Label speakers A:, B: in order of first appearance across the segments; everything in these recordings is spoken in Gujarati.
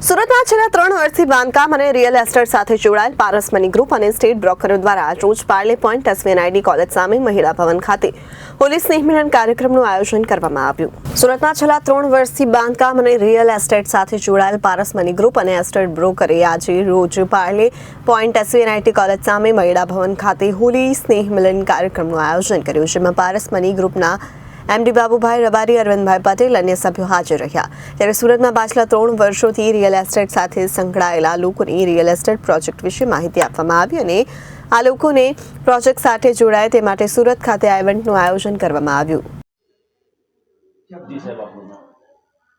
A: સુરતમાં છેલ્લા 3 વર્ષથી બાંધકામ અને રિયલ એસ્ટેટ સાથે જોડાયેલ પારસ મની ગ્રુપ અને સ્ટેટ બ્રોકરો દ્વારા રોજ પાર્લે પોઈન્ટ એસવીએનઆઈટી કોલેજ સામે મહિલા ભવન ખાતે હોલી સ્નેહ મિલન કાર્યક્રમનું આયોજન કરવામાં આવ્યું. સુરતમાં છેલ્લા 3 વર્ષથી બાંધકામ અને રિયલ એસ્ટેટ સાથે જોડાયેલ પારસ મની ગ્રુપ અને એસ્ટેટ બ્રોકરે આજે રોજ પાર્લે પોઈન્ટ એસવીએનઆઈટી કોલેજ સામે મહિલા ભવન ખાતે હોલી સ્નેહ મિલન કાર્યક્રમનું આયોજન કર્યું, જેમાં પારસ મની ગ્રુપના એમડી બાબુભાઈ રબારી, અરવિંદભાઈ પટેલ અન્ય સભ્યો હાજર રહ્યા. ત્યારે સુરતમાં પાછલા 3 વર્ષોથી રિયલ એસ્ટેટ સાથે સંકળાયેલા લોકોને રિયલ એસ્ટેટ પ્રોજેક્ટ વિશે માહિતી આપવામાં આવી અને આ લોકોને પ્રોજેક્ટ સાથે જોડાય તે માટે સુરત ખાતે આ ઇવેન્ટનું આયોજન કરવામાં આવ્યું.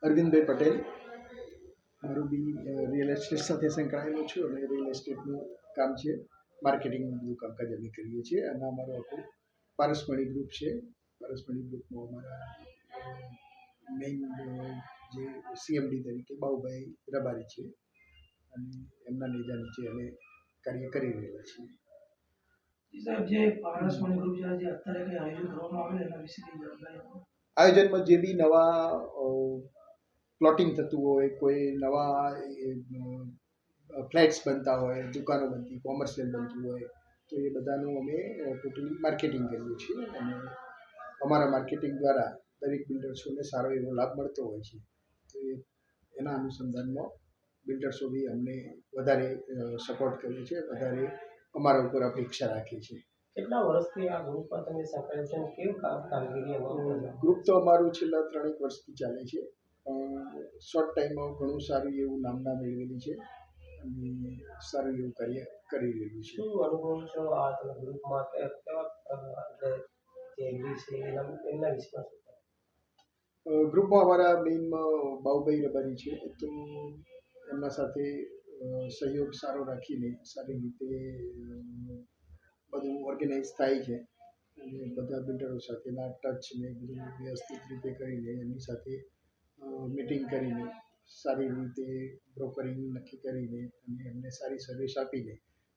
B: અરવિંદભાઈ પટેલ, મારું બી રિયલ એસ્ટેટ સાથે સંકળાયેલું છું અને રિયલ એસ્ટેટનું કામ છે, માર્કેટિંગનું કામકાજ અમે કરીએ છીએ અને અમારું આખું પારસ મની ગ્રુપ છે. પારસ મની ગ્રુપમાં અમારા મેઇન જે સીએમડી તરીકે બાબુભાઈ રબારી છે અને એમના નેજા નીચે અમે કાર્ય કરી રહેલા છીએ.
C: સાહેબ, જે પારસ મની ગ્રુપ જે અત્યારે કંઈ આયોજન કરવામાં આવેલ એના વિશે જાણકારી આપો.
B: આયોજનમાં જે બી નવા પ્લોટિંગ થતું હોય, કોઈ નવા ફ્લેટ્સ બનતા હોય, દુકાનો બનતી, કોમર્શિયલ બનતું હોય, તો એ બધાનું અમે ટોટલી માર્કેટિંગ કરીએ છીએ અને અમારા માર્કેટિંગ દ્વારા દરેક બિલ્ડર્સોને સારો એવો લાભ મળતો હોય છે. તો એના અનુસંધાનમાં બિલ્ડર્સો બી અમને વધારે સપોર્ટ કરે છે, વધારે અમારા ઉપર અપેક્ષા રાખે છે.
C: કેટલા વર્ષથી આ ગ્રુપમાં તમે સંકળાયેલ છો? કેવું કામગીરી?
B: ગ્રુપ તો અમારું છેલ્લા 3 વર્ષથી ચાલે છે, શોર્ટ ટાઈમમાં ઘણું સારું એવું નામના મેળવેલી છે અને સારું એવું કાર્ય કરી રહ્યું છે.
C: શું અનુભવ છો આ ગ્રુપમાં?
B: ગ્રુપમાં અમારા મેઇન બાબુભાઈ રબારી છે, તો એમના સાથે સહયોગ સારો રાખીને સારી રીતે બધું ઓર્ગેનાઇઝ થાય છે અને બધા બિલ્ડરો સાથેના ટચ ને બધું વ્યવસ્થિત રીતે કરીને એમની સાથે મીટિંગ કરીને સારી રીતે બ્રોકરિંગ નક્કી કરીને અને એમને સારી સર્વિસ આપીને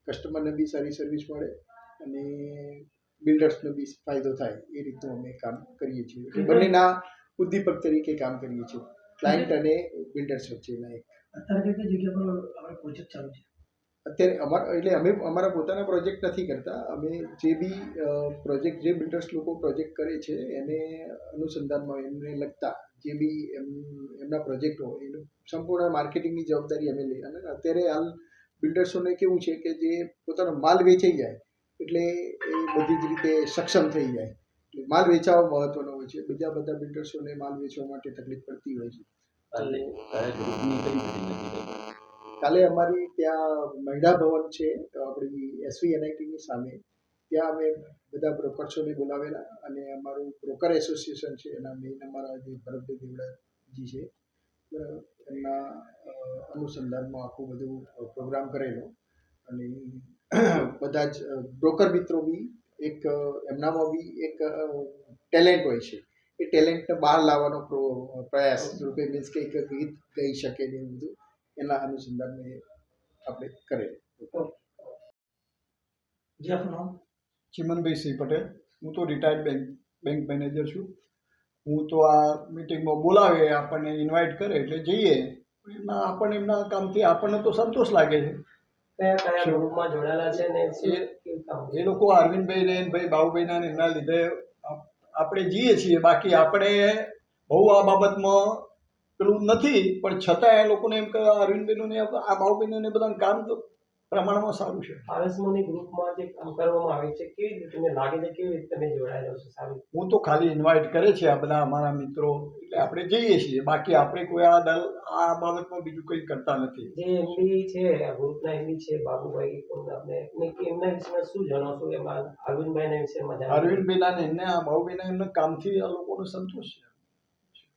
B: કસ્ટમરને બી સારી સર્વિસ મળે અને બિલ્ડર્સનો બી ફાયદો થાય એ રીતનું અમે કામ કરીએ છીએ. એટલે બંનેના ઉદ્દીપક તરીકે કામ કરીએ છીએ, ક્લાયન્ટ અને બિલ્ડર્સ વચ્ચેના એક.
C: અત્યારે કઈ જગ્યા પર આપણે પ્રોજેક્ટ ચાલુ છે?
B: અત્યારે અમે અમારા પોતાના પ્રોજેક્ટ નથી કરતા. અમે જે બી પ્રોજેક્ટ, જે બિલ્ડર્સ લોકો પ્રોજેક્ટ કરે છે એને અનુસંધાનમાં એમને લગતા જે બી એમના પ્રોજેક્ટ હોય એનું સંપૂર્ણ માર્કેટિંગની જવાબદારી અમે લઈએ. અને અત્યારે હાલ બિલ્ડર્સોને કેવું છે કે જે પોતાનો માલ વેચાઈ જાય એટલે એ બધી જ રીતે સક્ષમ થઈ જાય. માલ વેચાવા મહત્વનો હોય છે. બીજા બધા બિલ્ડર્સોને માલ વેચવા માટે તકલીફ પડતી હોય છે. કાલે અમારી ત્યાં મહિલા ભવન છે, આપણી એસવીએનઆઈટીની સામે, ત્યાં અમે બધા બ્રોકર્સોને બોલાવેલા અને અમારું બ્રોકર એસોસિએશન છે એના મેઇન અમારા જે ભરતભાઈ દેવડાજી છે, એમના અનુસંધાનમાં આખું બધું પ્રોગ્રામ કરેલો અને બધા જ બ્રોકર મિત્રો બી એક એમનામાં બી એક ટેલેન્ટ હોય છે, એ ટેલેન્ટને બહાર લાવવાનો પ્રયાસ રૂપે, મીન્સ કે એક ગીત ગાઈ શકે ને એવું બધું એના અનુસંધાનને આપણે કરેલું.
C: જે આપનું નામ?
D: ચિમનભાઈ સિંહ પટેલ. હું તો રિટાયર્ડ બેંક મેનેજર છું. હું તો આ મિટિંગમાં બોલાવે, આપણને ઇન્વાઇટ કરે એટલે જઈએ. આપણને એમના કામથી આપણને તો સંતોષ લાગે છે.
C: કયા ગ્રુપમાં જોડાયેલા છે ને
D: એ લોકો અરવિંદભાઈ ને ભાઈ બાબુભાઈના એમના લીધે આપણે જઈએ છીએ. બાકી આપણે બહુ આ બાબતમાં પેલું નથી, પણ છતાં એ લોકોને એમ કે અરવિંદભાઈનું ને આ બાબુભાઈનું ને બધાનું કામ તો પ્રમાણમાં સારું છે.
C: પારસ મની ગ્રુપમાં જે કામ કરવામાં આવે છે કેવી રીતે તમને લાગે છે? કેવી રીતે તમે જોડાયેલો છો? સારું.
D: હું તો ખાલી ઇન્વાઇટ કરે છે આ બધા અમારા મિત્રો, એટલે આપણે જઈએ છીએ. બાકી આપણે કોઈ આ બાબતમાં બીજું કંઈ કરતા નથી.
C: જે એમડી છે, આ ગ્રુપના એમડી છે બાબુભાઈ, આપણે એમના વિશે શું જણાવશો? એમાં અરવિંદભાઈના વિશેમાં
D: અરવિંદભાઈના ને એમને આ બાબુભાઈના એમના કામથી આ લોકોને સંતોષ છે.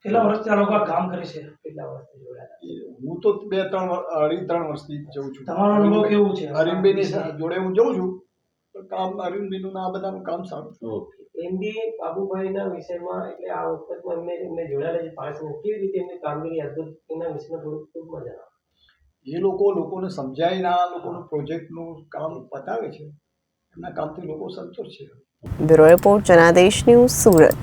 C: કેટલા વર્ષથી આ લોકો કામ કરે છે? કેટલા વર્ષથી જોડાયા?
D: હું તો 2-3 વર્ષથી જઉં છું.
C: તમારો અનુભવ કેવું છે?
D: અરવિંદભાઈની જોડે હું જઉં છું, કામ અરવિંદભાઈનું આ બધાનું કામ સારું છે.
C: એમડી બાબુભાઈના વિષયમાં, એટલે આ વખતમાં એમને જોડાયેલા છે પારસ, કેવી રીતે એમની કામગીરી અદભુત, એના વિષયમાં થોડુંક ટૂંકમાં જણાવો.
D: એ લોકોને સમજાવીને આ લોકોનું પ્રોજેક્ટનું કામ બતાવે છે. એમના કામથી લોકો સંતોષ છે.
A: Bureau report, Janadesh news, Surat.